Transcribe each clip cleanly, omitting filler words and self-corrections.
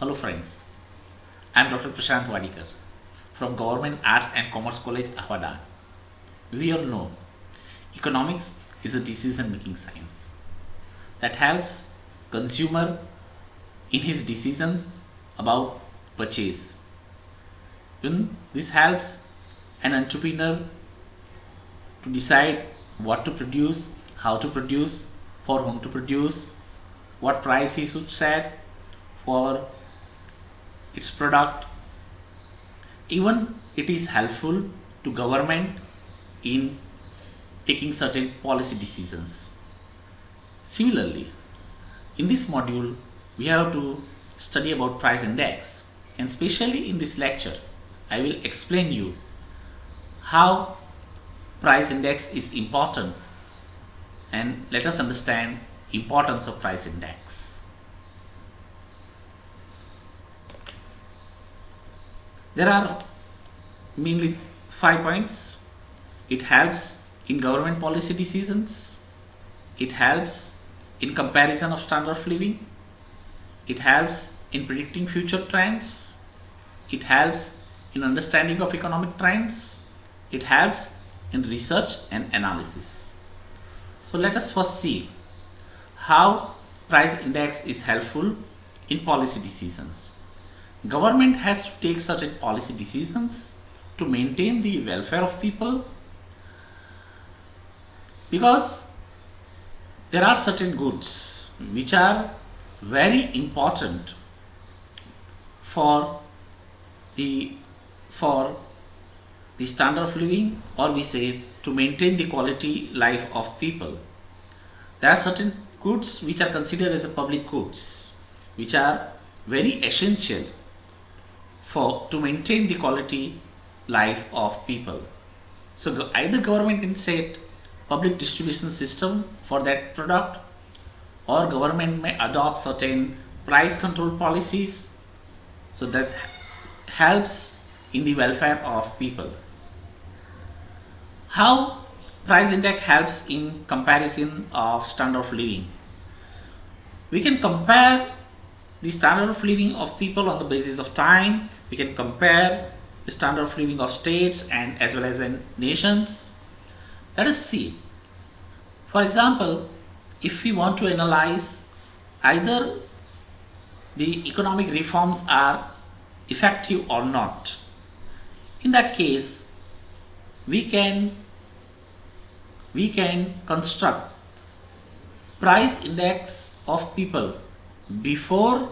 Hello friends, I am Dr. Prashant Wadikar from Government Arts and Commerce College, Ahmedabad. We all know economics is a decision making science that helps consumer in his decision about purchase. This helps an entrepreneur to decide what to produce, how to produce, for whom to produce, what price he should set for its product. Even it is helpful to government in taking certain policy decisions. Similarly, in this module we have to study about price index, and especially in this lecture I will explain you how price index is important, and let us understand importance of price index. There are mainly 5 points. It helps in government policy decisions. It helps in comparison of standard of living. It helps in predicting future trends. It helps in understanding of economic trends. It helps in research and analysis. So let us first see how price index is helpful in policy decisions. Government has to take certain policy decisions to maintain the welfare of people, because there are certain goods which are very important for the standard of living, or we say to maintain the quality life of people. There are certain goods which are considered as a public goods, which are very essential to maintain the quality life of people. So either government can set public distribution system for that product, or government may adopt certain price control policies, so that helps in the welfare of people. How price index helps in comparison of standard of living? We can compare the standard of living of people on the basis of time. We can compare the standard of living of states and as well as in nations. Let us see. For example, if we want to analyze either the economic reforms are effective or not, in that case we can construct price index of people before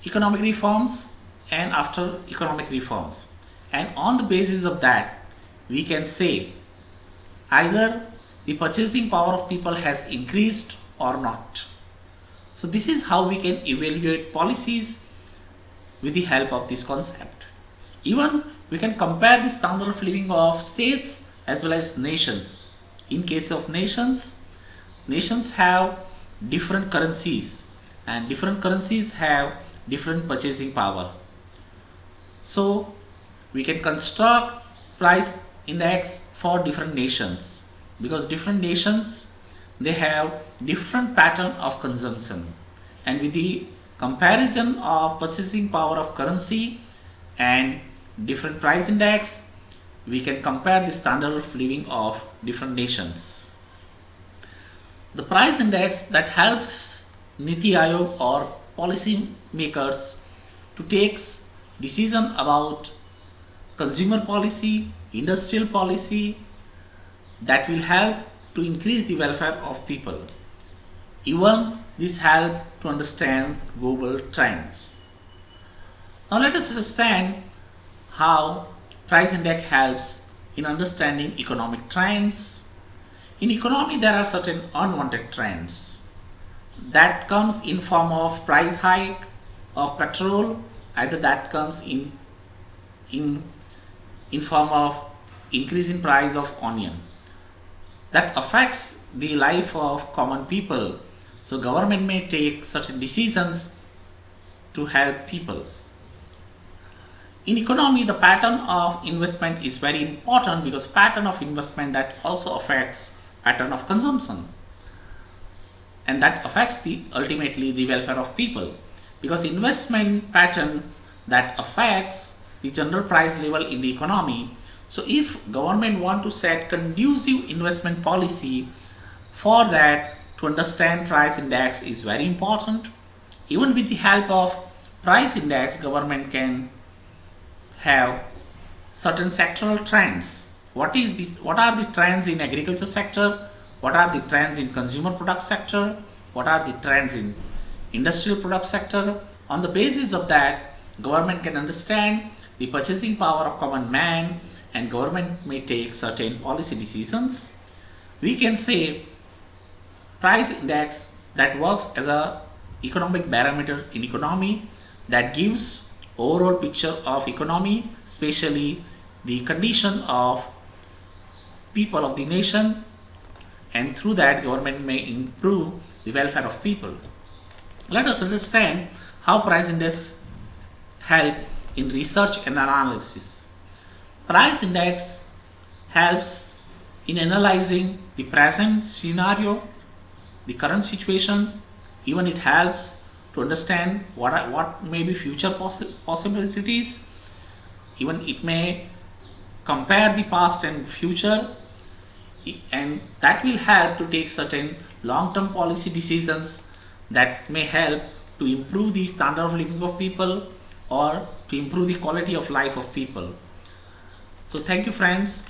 economic reforms and after economic reforms, and on the basis of that we can say either the purchasing power of people has increased or not. So this is how we can evaluate policies with the help of this concept. Even we can compare the standard of living of states as well as nations. In case of nations have different currencies, and different currencies have different purchasing power. So we can construct price index for different nations, because different nations they have different pattern of consumption, and with the comparison of purchasing power of currency and different price index, we can compare the standard of living of different nations. The price index that helps Niti Aayog or policy makers to take decision about consumer policy, industrial policy, that will help to increase the welfare of people. Even this help to understand global trends. Now let us understand how price index helps in understanding economic trends. In economy there are certain unwanted trends that comes in form of price hike of petrol, either that comes in form of increase in price of onion, that affects the life of common people. So government may take certain decisions to help people. In economy, the pattern of investment is very important, because pattern of investment that also affects pattern of consumption, and that affects ultimately the welfare of people. because investment pattern that affects the general price level in the economy. So if government want to set conducive investment policy, for that to understand price index is very important. Even with the help of price index, government can have certain sectoral trends. What are the trends in agriculture sector? What are the trends in consumer product sector? What are the trends in industrial product sector? On the basis of that, government can understand the purchasing power of common man, and government may take certain policy decisions. We can say price index that works as a economic barometer in economy, that gives overall picture of economy, especially the condition of people of the nation, and through that government may improve the welfare of people. Let us understand how price index help in research and analysis. Price index helps in analyzing the present scenario, the current situation. Even it helps to understand what may be future possibilities. Even it may compare the past and future, and that will help to take certain long-term policy decisions that may help to improve the standard of living of people or to improve the quality of life of people. So thank you friends.